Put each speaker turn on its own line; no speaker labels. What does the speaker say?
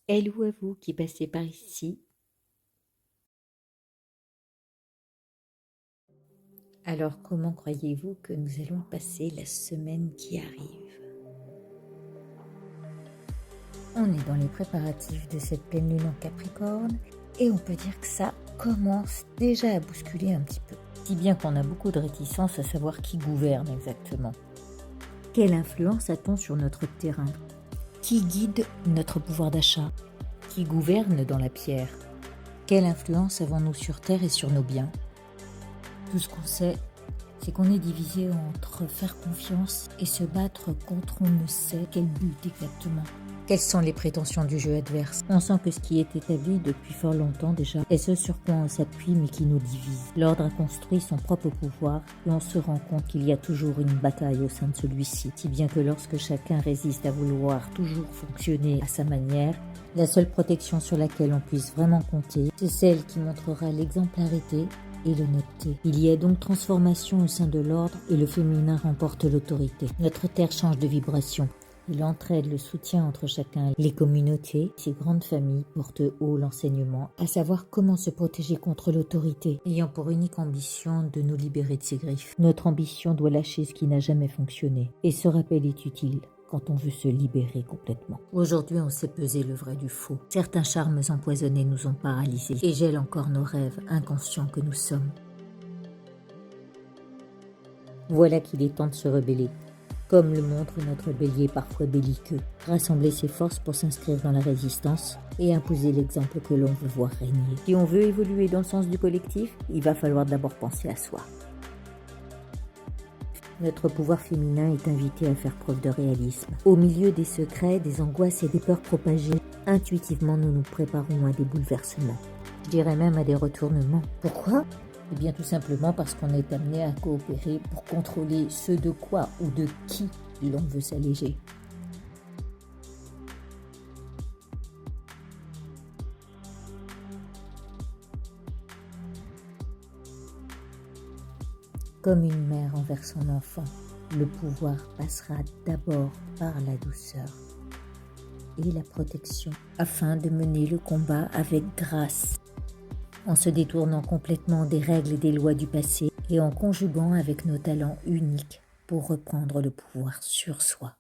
Hello à vous qui passez par ici. Alors, comment croyez-vous que nous allons passer la semaine qui arrive? On est dans les préparatifs de cette pleine lune en Capricorne et on peut dire que ça commence déjà à bousculer un petit peu. Si bien qu'on a beaucoup de réticences à savoir qui gouverne exactement. Quelle influence a-t-on sur notre terrain? Qui guide notre pouvoir d'achat? Qui gouverne dans la pierre? Quelle influence avons-nous sur Terre et sur nos biens? Tout ce qu'on sait, c'est qu'on est divisé entre faire confiance et se battre contre on ne sait quel but exactement. Quelles sont les prétentions du jeu adverse? On sent que ce qui est établi depuis fort longtemps déjà est ce sur quoi on s'appuie mais qui nous divise. L'ordre a construit son propre pouvoir et on se rend compte qu'il y a toujours une bataille au sein de celui-ci. Si bien que lorsque chacun résiste à vouloir toujours fonctionner à sa manière, la seule protection sur laquelle on puisse vraiment compter, c'est celle qui montrera l'exemplarité et l'honnêteté. Il y a donc transformation au sein de l'ordre et le féminin remporte l'autorité. Notre terre change de vibration. Et l'entraide, le soutien entre chacun, les communautés, ces grandes familles portent haut l'enseignement, à savoir comment se protéger contre l'autorité, ayant pour unique ambition de nous libérer de ses griffes. Notre ambition doit lâcher ce qui n'a jamais fonctionné, et ce rappel est utile quand on veut se libérer complètement. Aujourd'hui, on sait peser le vrai du faux. Certains charmes empoisonnés nous ont paralysés et gèlent encore nos rêves, inconscients que nous sommes. Voilà qu'il est temps de se rebeller. Comme le montre notre bélier parfois belliqueux, rassembler ses forces pour s'inscrire dans la résistance et imposer l'exemple que l'on veut voir régner. Si on veut évoluer dans le sens du collectif, il va falloir d'abord penser à soi. Notre pouvoir féminin est invité à faire preuve de réalisme. Au milieu des secrets, des angoisses et des peurs propagées, intuitivement nous nous préparons à des bouleversements. Je dirais même à des retournements. Pourquoi ? Eh bien tout simplement parce qu'on est amené à coopérer pour contrôler ce de quoi ou de qui l'on veut s'alléger. Comme une mère envers son enfant, le pouvoir passera d'abord par la douceur et la protection, afin de mener le combat avec grâce, en se détournant complètement des règles et des lois du passé et en conjuguant avec nos talents uniques pour reprendre le pouvoir sur soi.